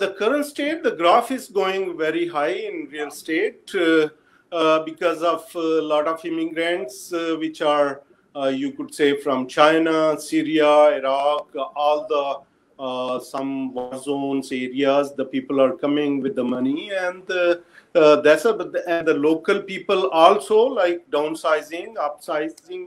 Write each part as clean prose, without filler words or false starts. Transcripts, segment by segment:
The current state, the graph is going very high in real estate because of a lot of immigrants which are you could say from China, Syria, Iraq, all the some war zones areas. The people are coming with the money, and and the local people also like downsizing, upsizing.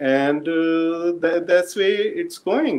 and that's way it's going.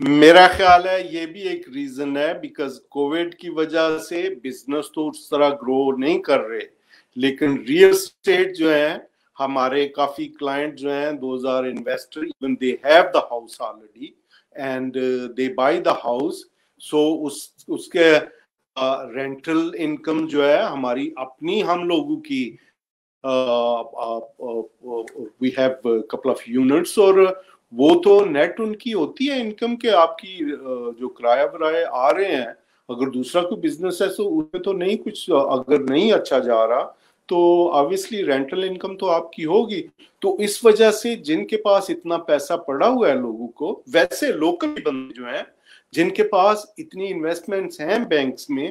میرا خیال ہے یہ بھی ایک reason ہے، because Covid کی وجہ سے بزنس تو اس طرح گرو نہیں کر رہے، لیکن ریئل اسٹیٹ جو ہے ہمارے کافی کلائنٹ جو ہیں those are investor, even they have the house already and they buy the house, so اس کے رینٹل انکم جو ہے ہماری اپنی ہم لوگوں کی we have couple of units, اور وہ تو نیٹ ان کی ہوتی ہے انکم کے، آپ کی جو کرایہ برائے آ رہے ہیں، اگر دوسرا کوئی بزنس ہے تو اس میں تو نہیں کچھ، اگر نہیں اچھا جا رہا تو obviously رینٹل انکم تو آپ کی ہوگی. تو اس وجہ سے جن کے پاس اتنا پیسہ پڑا ہوا ہے لوگوں کو، ویسے لوکل بندے جو ہیں جن کے پاس اتنی انویسٹمنٹس ہیں بینکس میں،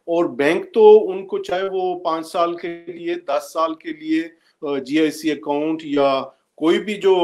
اور بینک تو ان کو چاہے وہ 5 سال کے لیے 10 سال کے لیے جی آئی سی اکاؤنٹ یا کوئی بھی جو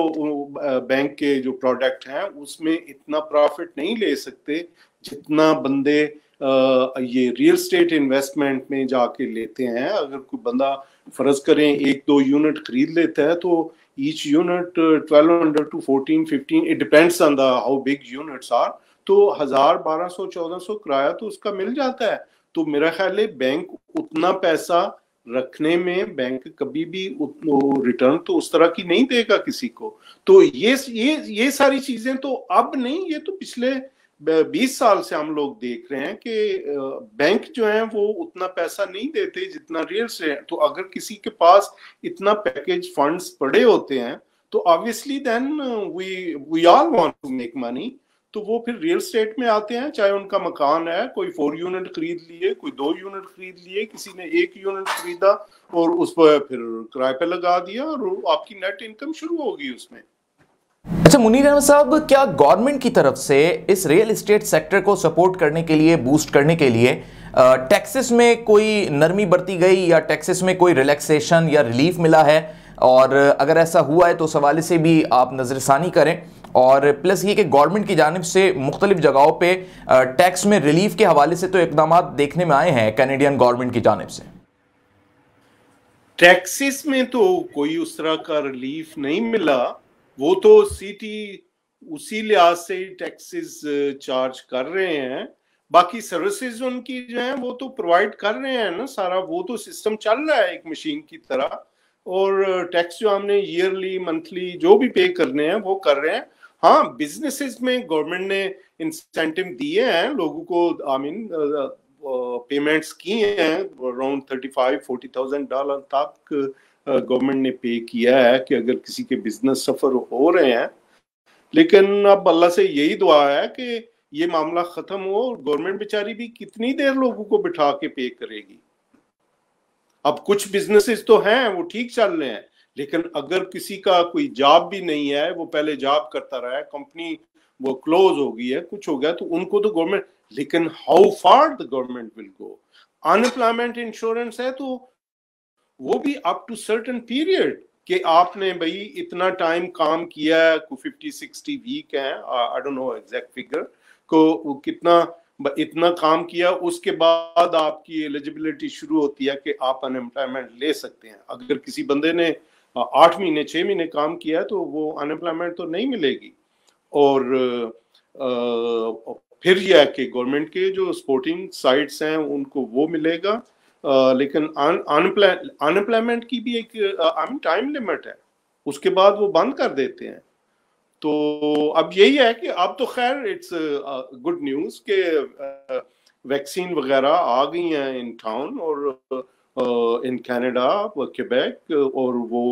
بینک کے جو پروڈکٹ ہیں اس میں اتنا پروفٹ نہیں لے سکتے جتنا بندے یہ ریل اسٹیٹ انویسٹمنٹ میں جا کے لیتے ہیں. اگر کوئی بندہ فرض کریں 1-2 یونٹ خرید لیتا ہے تو each unit 1200 to 14-15 it depends on the how big units are، تو 1000-1200-1400 کرایہ تو اس کا مل جاتا ہے. تو میرا خیال ہے بینک اتنا پیسہ رکھنے میں بینک کبھی بھی ریٹرن تو اس طرح کی نہیں دے گا کسی کو. تو یہ ساری چیزیں تو اب نہیں، یہ تو پچھلے 20 سال سے ہم لوگ دیکھ رہے ہیں کہ بینک جو ہیں وہ اتنا پیسہ نہیں دیتے جتنا ریئل اسٹیٹ. تو اگر کسی کے پاس اتنا پیکیج فنڈز پڑے ہوتے ہیں تو obviously then we all want to make money، تو وہ پھر ریل اسٹیٹ میں آتے ہیں، چاہے ان کا مکان ہے، کوئی 4 یونٹ خرید لیے، کوئی 2 یونٹ خرید لیے، کسی نے 1 یونٹ خریدا اور اس پہ پھر کرائے پہ لگا دیا اور آپ کی نیٹ انکم شروع ہوگی اس میں. اچھا منیر احمد صاحب، کیا گورنمنٹ کی طرف سے اس ریل اسٹیٹ سیکٹر کو سپورٹ کرنے کے لیے، بوسٹ کرنے کے لیے ٹیکسز میں کوئی نرمی برتی گئی یا ٹیکسز میں کوئی ریلیکسیشن یا ریلیف ملا ہے؟ اور اگر ایسا ہوا ہے تو اس حوالے سے بھی آپ نظر ثانی کریں. اور پلس یہ کہ گورنمنٹ کی جانب سے مختلف جگہوں پہ ٹیکس میں ریلیف کے حوالے سے تو اقدامات دیکھنے میں آئے ہیں کینیڈین گورنمنٹ کی جانب سے. ٹیکسز میں تو کوئی اس طرح کا ریلیف نہیں ملا، وہ تو سٹی اسی لحاظ سے ٹیکسز چارج کر رہے ہیں، باقی سروسز ان کی جو ہیں وہ تو پرووائڈ کر رہے ہیں نا، سارا وہ تو سسٹم چل رہا ہے ایک مشین کی طرح. اور ٹیکس جو ہم نے ایئرلی منتھلی جو بھی پے کرنے ہیں وہ کر رہے ہیں. ہاں بزنسز میں گورنمنٹ نے انسینٹو دیے ہیں لوگوں کو، آئی مین پیمنٹس کی ہیں اراؤنڈ $35,000-40,000 تک گورنمنٹ نے پے کیا ہے کہ اگر کسی کے بزنس سفر ہو رہے ہیں. لیکن اب اللہ سے یہی دعا ہے کہ یہ معاملہ ختم ہو، اور گورنمنٹ بیچاری بھی کتنی دیر لوگوں کو بٹھا کے پے کرے گی. اب کچھ بزنسز تو ہیں وہ ٹھیک چل رہے ہیں، لیکن اگر کسی کا کوئی جاب بھی نہیں ہے، وہ پہلے جاب کرتا رہا ہے، کمپنی وہ کلوز ہو گئی ہے، کچھ ہو گیا، تو ان کو تو گورنمنٹ، لیکن how for the government will go. انپلائمنٹ insurance ہے تو وہ بھی اپ ٹو سرٹن پیریڈ کہ آپ نے بھائی اتنا ٹائم کام کیا ہے، کوئی 50-60 ویک ہے، I don't know exact figure کو کتنا، اتنا کام کیا، اس کے بعد آپ کی ایلیجبلٹی شروع ہوتی ہے کہ آپ ان امپلائمنٹ لے سکتے ہیں. اگر کسی بندے نے 8 مہینے 6 مہینے کام کیا ہے تو وہ ان امپلائمنٹ تو نہیں ملے گی. اور پھر یہ ہے کہ گورنمنٹ کے جو سپورٹنگ سائٹس ہیں ان کو وہ ملے گا، لیکن ان امپلائمنٹ کی بھی ایک ٹائم لمٹ ہے، اس کے بعد وہ بند کر دیتے ہیں. تو اب یہی ہے کہ اب تو خیر اٹس گڈ نیوز کہ ویکسین وغیرہ آ گئی ہیں ان ٹاؤن اور ان کینیڈا کیبیک، اور وہ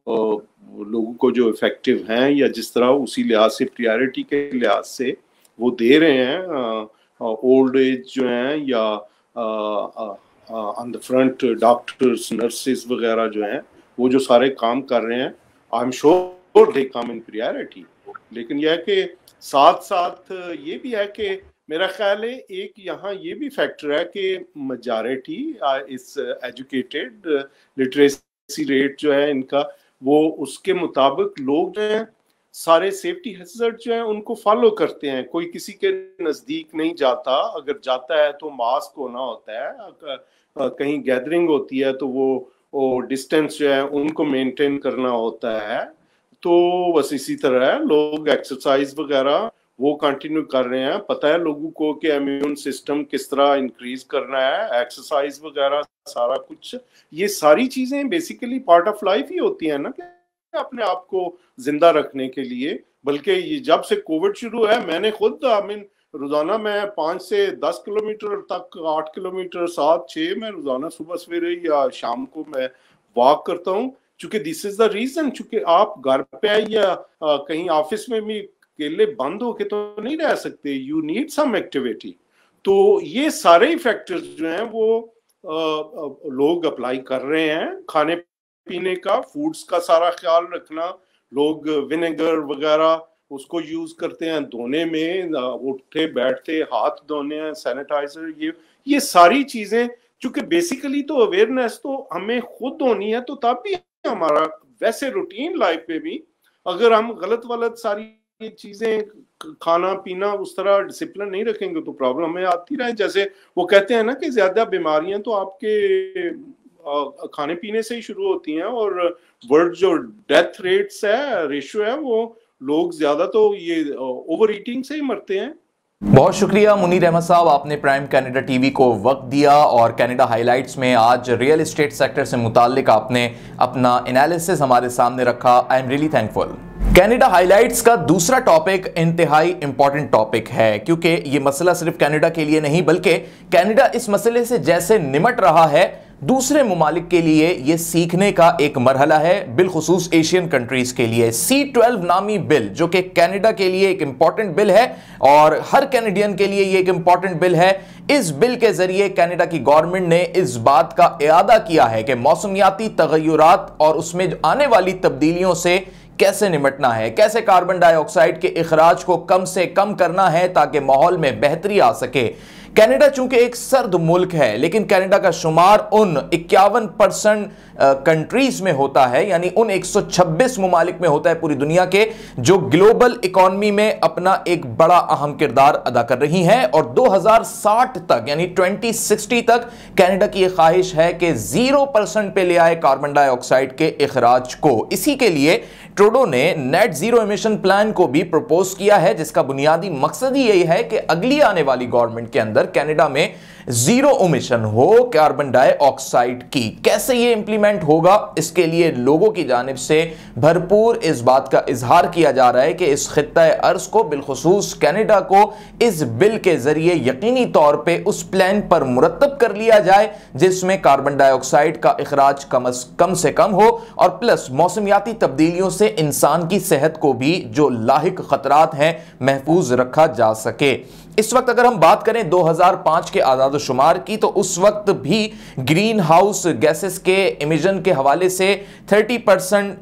لوگوں کو جو افیکٹو ہیں یا جس طرح اسی لحاظ سے پریارٹی کے لحاظ سے وہ دے رہے ہیں. اولڈ ایج جو ہیں یا آن دا فرنٹ ڈاکٹرز نرسز وغیرہ جو ہیں وہ جو سارے کام کر رہے ہیں، I am sure they come in priority. لیکن یہ ہے کہ ساتھ ساتھ یہ بھی ہے کہ میرا خیال ہے ایک یہاں یہ بھی فیکٹر ہے کہ میجارٹی اس ایجوکیٹڈ، لٹریسی ریٹ جو ہے ان کا وہ اس کے مطابق لوگ جو ہیں سارے سیفٹی ہیزرڈ جو ہیں ان کو فالو کرتے ہیں. کوئی کسی کے نزدیک نہیں جاتا، اگر جاتا ہے تو ماسک ہونا ہوتا ہے، کہیں گیدرنگ ہوتی ہے تو وہ ڈسٹینس جو ہے ان کو مینٹین کرنا ہوتا ہے. تو بس اسی طرح ہے، لوگ ایکسرسائز وغیرہ وہ کنٹینیو کر رہے ہیں. پتہ ہے لوگوں کو کہ امیون سسٹم کس طرح انکریز کرنا ہے, ایکسرسائز وغیرہ سارا کچھ. یہ ساری چیزیں بیسیکلی پارٹ آف لائف ہی ہوتی ہیں نا, کہ اپنے آپ کو زندہ رکھنے کے لیے. بلکہ یہ جب سے کووڈ شروع ہے, میں نے خود روزانہ میں 5 سے 10 کلومیٹر تک, 8 کلومیٹر 7 6 میں روزانہ صبح سویرے یا شام کو میں واک کرتا ہوں. چونکہ دس از دا ریزن, چونکہ آپ گھر پہ یا کہیں آفس میں بھی اکیلے بند ہو کے تو نہیں رہ سکتے, یو نیڈ سم ایکٹیویٹی. تو یہ سارے فیکٹرز جو ہیں وہ لوگ اپلائی کر رہے ہیں. کھانے پینے کا, فوڈز کا سارا خیال رکھنا, لوگ ونیگر وغیرہ اس کو یوز کرتے ہیں دھونے میں, اٹھتے بیٹھتے ہاتھ دھونے ہیں, سینیٹائزر, یہ ساری چیزیں. چونکہ بیسیکلی تو اویئرنیس تو ہمیں خود ہونی ہے, تو تب بھی ہمارا ویسے روٹین لائف پہ بھی اگر ہم غلط ساری چیزیں کھانا پینا اس طرح ڈسپلن نہیں رکھیں گے تو پرابلم ہمیں آتی رہے. جیسے وہ کہتے ہیں نا کہ زیادہ بیماریاں تو آپ کے کھانے پینے سے ہی شروع ہوتی ہیں, اور ورلڈ جو ڈیتھ ریٹس ہے, ریشو ہے, وہ لوگ زیادہ تو یہ اوور ایٹنگ سے ہی مرتے ہیں. بہت شکریہ منیر احمد صاحب, آپ نے پرائم کینیڈا ٹی وی کو وقت دیا اور کینیڈا ہائی لائٹس میں آج ریئل اسٹیٹ سیکٹر سے متعلق آپ نے اپنا انالیسس ہمارے سامنے رکھا. I am really thankful. Canada high lights کا دوسرا ٹاپک انتہائی امپورٹنٹ ٹاپک ہے, کیونکہ یہ مسئلہ صرف کینیڈا کے لیے نہیں بلکہ کینیڈا اس مسئلے سے جیسے نمٹ رہا ہے دوسرے ممالک کے لیے یہ سیکھنے کا ایک مرحلہ ہے, بالخصوص ایشین کنٹریز کے لیے. C-12 نامی بل جو کہ کینیڈا کے لیے ایک امپورٹنٹ بل ہے اور ہر کینیڈین کے لیے یہ ایک امپورٹنٹ بل ہے. اس بل کے ذریعے کینیڈا کی گورنمنٹ نے اس بات کا اعادہ کیا ہے کہ موسمیاتی تغیرات اور اس میں آنے والی تبدیلیوں سے کیسے نمٹنا ہے, کیسے کاربن ڈائی آکسائڈ کے اخراج کو کم سے کم کرنا ہے تاکہ ماحول میں بہتری آ سکے. کینیڈا چونکہ ایک سرد ملک ہے لیکن کینیڈا کا شمار ان 51% کنٹریز میں ہوتا ہے, یعنی ان 126 ممالک میں ہوتا ہے پوری دنیا کے جو گلوبل اکانومی میں اپنا ایک بڑا اہم کردار ادا کر رہی ہیں. اور 2060 تک یعنی 2060 تک کینیڈا کی یہ خواہش ہے کہ 0% پہ لے آئے کاربن ڈائی آکسائڈ کے اخراج کو. اسی کے لیے ٹروڈو نے نیٹ زیرو ایمیشن پلان کو بھی پروپوز کیا ہے, جس کا بنیادی مقصد ہی یہی ہے کہ اگلی آنے والی گورنمنٹ کے اندر کینیڈا میں زیرو امیشن ہو کاربن ڈائی آکسائڈ کی. کیسے یہ امپلیمنٹ ہوگا, اس کے لیے لوگوں کی جانب سے بھرپور اس بات کا اظہار کیا جا رہا ہے کہ اس خطہ ارض کو بالخصوص کینیڈا کو اس بل کے ذریعے یقینی طور پہ اس پلان پر مرتب کر لیا جائے جس میں کاربن ڈائی آکسائڈ کا اخراج کم سے کم ہو اور پلس موسمیاتی تبدیلیوں سے انسان کی صحت کو بھی جو لاحق خطرات ہیں محفوظ رکھا جا سکے. اس وقت اگر ہم بات کریں 2005 کے اعداد و شمار کی تو اس وقت بھی گرین ہاؤس گیسز کے امیشن کے حوالے سے 30%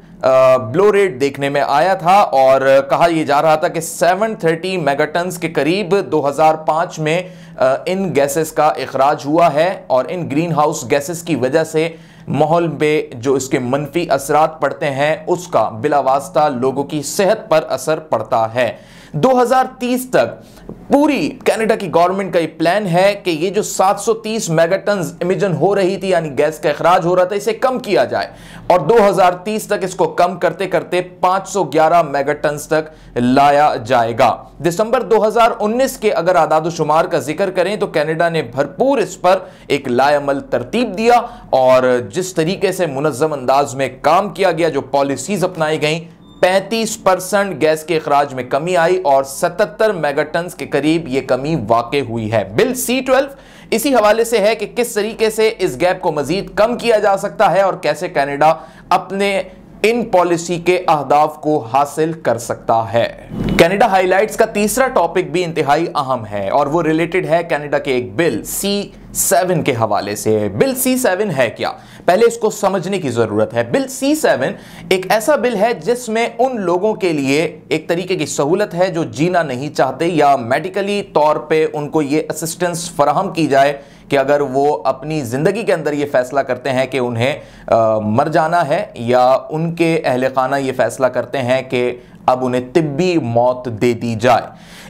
بلو ریٹ دیکھنے میں آیا تھا, اور کہا یہ جا رہا تھا کہ 730 میگا ٹنز کے قریب 2005 میں ان گیسز کا اخراج ہوا ہے, اور ان گرین ہاؤس گیسز کی وجہ سے ماحول پہ جو اس کے منفی اثرات پڑتے ہیں اس کا بلا واسطہ لوگوں کی صحت پر اثر پڑتا ہے. 2030 تک پوری کینیڈا کی گورنمنٹ کا یہ پلان ہے کہ یہ جو 730 میگا ٹنز امیشن ہو رہی تھی یعنی گیس کا اخراج ہو رہا تھا اسے کم کیا جائے, اور 2030 تک اس کو کم کرتے کرتے 511 میگا ٹنز تک لایا جائے گا. دسمبر 2019 کے اگر اعداد و شمار کا ذکر کریں تو کینیڈا نے بھرپور اس پر ایک لائے عمل ترتیب دیا, اور جس طریقے سے منظم انداز میں کام کیا گیا, جو پالیسیز اپنائی گئیں, 35% گیس کے اخراج میں کمی آئی اور 77 میگا ٹنز کے قریب یہ کمی واقع ہوئی ہے. بل C-12 اسی حوالے سے ہے کہ کس طریقے سے اس گیپ کو مزید کم کیا جا سکتا ہے اور کیسے کینیڈا اپنے ان پالیسی کے اہداف کو حاصل کر سکتا ہے. کینیڈا ہائی لائٹس کا تیسرا ٹاپک بھی انتہائی اہم ہے اور وہ ریلیٹڈ ہے کینیڈا کے ایک بل C-7 کے حوالے سے. بل C-7 ہے کیا, پہلے اس کو سمجھنے کی ضرورت ہے. بل C-7 ایک ایسا بل ہے جس میں ان لوگوں کے لیے ایک طریقے کی سہولت ہے جو جینا نہیں چاہتے یا میڈیکلی طور پہ ان کو یہ اسسٹنس فراہم کی جائے کہ اگر وہ اپنی زندگی کے اندر یہ فیصلہ کرتے ہیں کہ انہیں مر جانا ہے, یا ان کے اہل خانہ یہ فیصلہ کرتے ہیں کہ اب انہیں طبی موت دے دی جائے.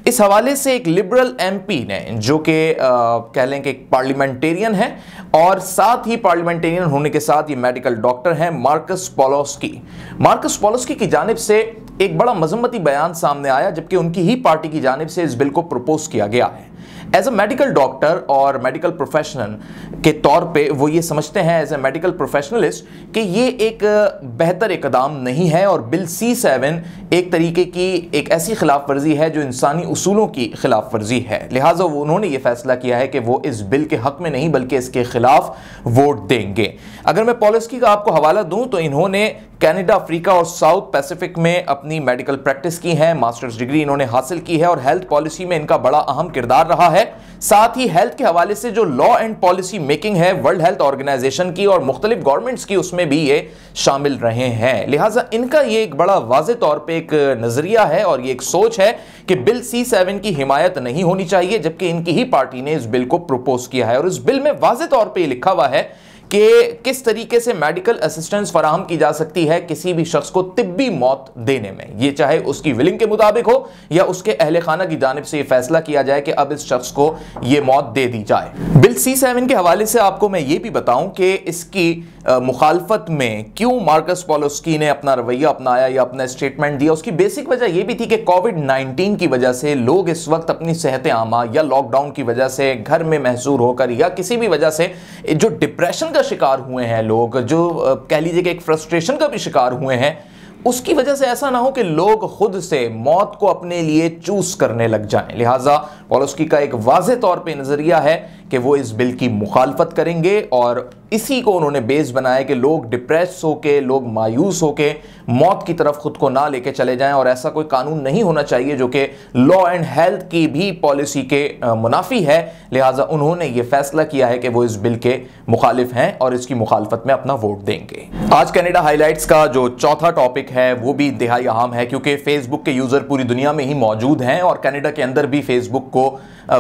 اس حوالے سے ایک لبرل ایم پی نے جو کہ کہہ لیں کہ ایک پارلیمنٹیرین ہے اور ساتھ ہی پارلیمنٹیرین ہونے کے ساتھ یہ میڈیکل ڈاکٹر ہیں, مارکس پولوسکی کی جانب سے ایک بڑا مذمتی بیان سامنے آیا جبکہ ان کی ہی پارٹی کی جانب سے اس بل کو پروپوز کیا گیا ہے۔ ایز اے میڈیکل ڈاکٹر اور میڈیکل پروفیشنل کے طور پہ وہ یہ سمجھتے ہیں ایز اے میڈیکل پروفیشنلسٹ کہ یہ ایک بہتر اقدام نہیں ہے، اور بل C7 ایک طریقے کی ایک ایسی خلاف ورزی ہے جو انسانی اصولوں کی خلاف ورزی ہے، لہٰذا انہوں نے یہ فیصلہ کیا ہے کہ وہ اس بل کے حق میں نہیں بلکہ اس کے خلاف ووٹ دیں گے۔ اگر میں پالیسی کا آپ کو حوالہ دوں تو انہوں نے کینیڈا، افریقہ اور ساؤتھ پیسیفک میں اپنی میڈیکل پریکٹس کی ہے، ماسٹرز ڈگری انہوں نے حاصل کی ہے، اور ہیلتھ پالیسی میں ان کا بڑا اہم کردار رہا ہے۔ ساتھ ہی ہیلتھ کے حوالے سے جو لا اینڈ پالیسی میکنگ ہے ورلڈ ہیلتھ آرگنائزیشن کی اور مختلف گورنمنٹس کی، اس میں بھی یہ شامل رہے ہیں، لہٰذا ان کا یہ ایک بڑا واضح طور پہ ایک نظریہ ہے اور یہ ایک سوچ ہے کہ بل C7 کی حمایت نہیں ہونی چاہیے، جبکہ ان کی ہی پارٹی نے اس بل کو پروپوز کیا ہے، اور اس بل میں واضح طور پہ یہ لکھا ہوا ہے کہ کس طریقے سے میڈیکل اسسٹنس فراہم کی جا سکتی ہے کسی بھی شخص کو طبی موت دینے میں، یہ چاہے اس کی ولنگ کے مطابق ہو یا اس کے اہل خانہ کی جانب سے یہ فیصلہ کیا جائے کہ اب اس شخص کو یہ موت دے دی جائے۔ بل C7 کے حوالے سے آپ کو میں یہ بھی بتاؤں کہ اس کی مخالفت میں کیوں مارکس پولوسکی نے اپنا رویہ اپنایا یا اپنا اسٹیٹمنٹ دیا، اس کی بیسک وجہ یہ بھی تھی کہ کووڈ-19 کی وجہ سے لوگ اس وقت اپنی صحت عامہ یا لاک ڈاؤن کی وجہ سے گھر میں محصور ہو کر یا کسی بھی وجہ سے جو ڈپریشن کا شکار ہوئے ہیں لوگ، جو کہہ لیجئے کہ ایک فرسٹریشن کا بھی شکار ہوئے ہیں، اس کی وجہ سے ایسا نہ ہو کہ لوگ خود سے موت کو اپنے لیے چوز کرنے لگ جائیں، لہٰذا پولوسکی کا ایک واضح طور پہ نظریہ ہے کہ وہ اس بل کی مخالفت کریں گے، اور اسی کو انہوں نے بیس بنایا کہ لوگ ڈپریس ہو کے، لوگ مایوس ہو کے موت کی طرف خود کو نہ لے کے چلے جائیں، اور ایسا کوئی قانون نہیں ہونا چاہیے جو کہ لا اینڈ ہیلتھ کی بھی پالیسی کے منافی ہے، لہٰذا انہوں نے یہ فیصلہ کیا ہے کہ وہ اس بل کے مخالف ہیں اور اس کی مخالفت میں اپنا ووٹ دیں گے۔ آج کینیڈا ہائی لائٹس کا جو چوتھا ٹاپک ہے وہ بھی انتہائی اہم ہے، کیونکہ فیس بک کے یوزر پوری دنیا میں ہی موجود ہیں، اور کینیڈا کے اندر بھی فیس بک کو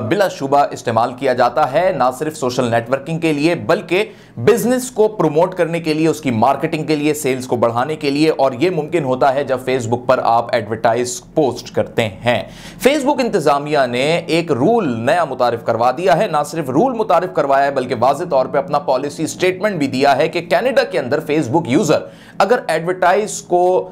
بلا شبہ استعمال کیا جاتا ہے، نہ صرف سوشل نیٹ ورکنگ کے لیے بلکہ بزنس کو پروموٹ کرنے کے لیے، اس کی مارکیٹنگ کے لیے، سیلز کو بڑھانے کے لیے، اور یہ ممکن ہوتا ہے جب فیس بک پر آپ ایڈورٹائز پوسٹ کرتے ہیں۔ فیس بک انتظامیہ نے ایک رول نیا متعارف کروا دیا ہے، نہ صرف رول متعارف کروایا ہے بلکہ واضح طور پہ اپنا پالیسی سٹیٹمنٹ بھی دیا ہے کہ کینیڈا کے اندر فیس بک یوزر اگر ایڈورٹائز کو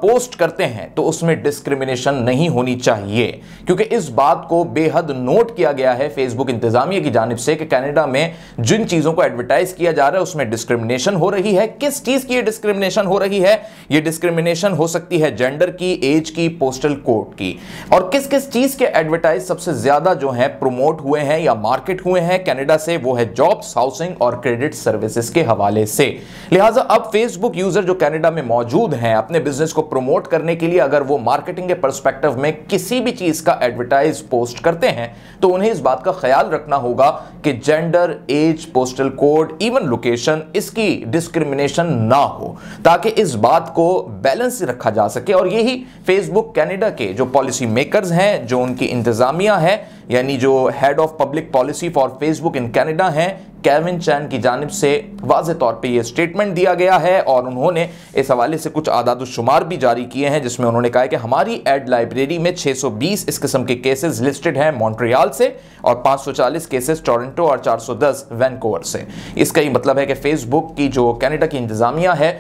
پوسٹ کرتے ہیں تو اس میں ڈسکریمنیشن نہیں ہونی چاہیے، کیونکہ اس بات کو بے حد نوٹ کیا گیا ہے فیس بک انتظامیہ کی جانب سے کہ کینیڈا میں جن چیزوں کو ایڈورٹائز کیا جا رہا ہے اس میں ڈسکریمنیشن ہو رہی ہے۔ کس چیز کی یہ ڈسکریمنیشن ہو رہی ہے؟ یہ ڈسکریمنیشن ہو سکتی ہے جینڈر کی، ایج کی، پوسٹل کوڈ کی، اور کس کس چیز کے ایڈورٹائز سب سے زیادہ جو ہیں پروموٹ ہوئے ہیں یا مارکیٹ ہوئے ہیں کینیڈا سے، وہ ہے جابس، ہاؤسنگ اور کریڈٹ سروسز کے حوالے سے۔ لہٰذا اب فیس بک یوزر جو کینیڈا میں موجود ہیں اپنے بزنس کو پروموٹ کرنے کے لیے اگر وہ مارکیٹنگ کے پرسپیکٹو میں کسی بھی چیز کا ایڈورٹائز پوسٹ کرتے ہیں تو انہیں اس بات کا خیال رکھنا ہوگا کہ gender, age, postal code, even location, اس کی ڈسکریمنیشن نہ ہو، تاکہ اس بات کو بیلنس رکھا جا سکے۔ اور یہی فیس بک کینیڈا کے جو پالیسی میکرز ہیں، جو ان کی انتظامیہ ہے، یعنی جو head of public policy for Facebook in Canada ہیں، کیون چین کی جانب سے واضح طور پہ یہ سٹیٹمنٹ دیا گیا ہے، اور انہوں نے اس حوالے سے کچھ اعداد و شمار بھی جاری کیے ہیں جس میں انہوں نے کہا کہ ہماری ایڈ لائبریری میں 620 اس قسم کے کیسز لسٹڈ ہیں مونٹریال سے، اور 540 کیسز ٹورنٹو اور 410 وینکوور سے۔ اس کا یہ مطلب ہے کہ فیس بک کی جو کینیڈا کی انتظامیہ ہے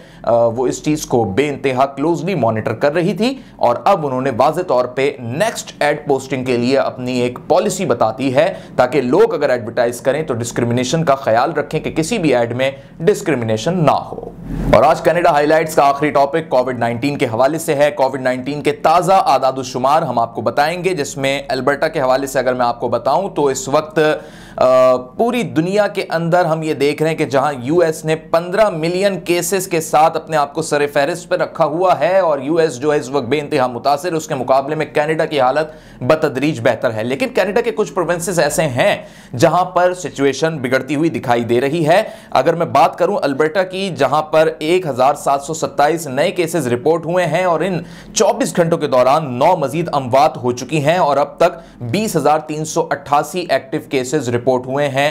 وہ اس چیز کو بے انتہا کلوزلی مانیٹر کر رہی تھی، اور اب انہوں نے واضح طور پہ نیکسٹ ایڈ پوسٹنگ کے لیے اپنی ایک پالیسی بتاتی ہے تاکہ لوگ اگر ایڈورٹائز کریں تو ڈسکریمنیشن کا خیال رکھیں کہ کسی بھی ایڈ میں ڈسکریمنیشن نہ ہو۔ اور آج کینیڈا ہائی لائٹس کا آخری ٹاپک کووڈ-19 کے حوالے سے ہے۔ کووڈ-19 کے تازہ اعداد و شمار ہم آپ کو بتائیں گے، جس میں البرٹا کے حوالے سے اگر میں آپ کو بتاؤں تو اس وقت پوری دنیا کے اندر ہم یہ دیکھ رہے ہیں کہ جہاں یو ایس نے 15 ملین کیسز کے ساتھ اپنے آپ کو سر فہرست پہ رکھا ہوا ہے، اور یو ایس جو ہے اس وقت بے انتہا متاثر، اس کے مقابلے میں کینیڈا کی حالت بتدریج بہتر ہے، لیکن کینیڈا کے کچھ پروونسز ایسے ہیں جہاں پر سچویشن بگڑتی ہوئی دکھائی دے رہی ہے۔ اگر میں بات کروں البرٹا کی، جہاں پر 1727 نئے کیسز رپورٹ ہوئے ہیں، اور ان 24 گھنٹوں کے دوران 9 مزید اموات ہو چکی ہیں، اور اب تک 20,388 ایکٹیو کیسز رپورٹ ہوئے ہیں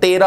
13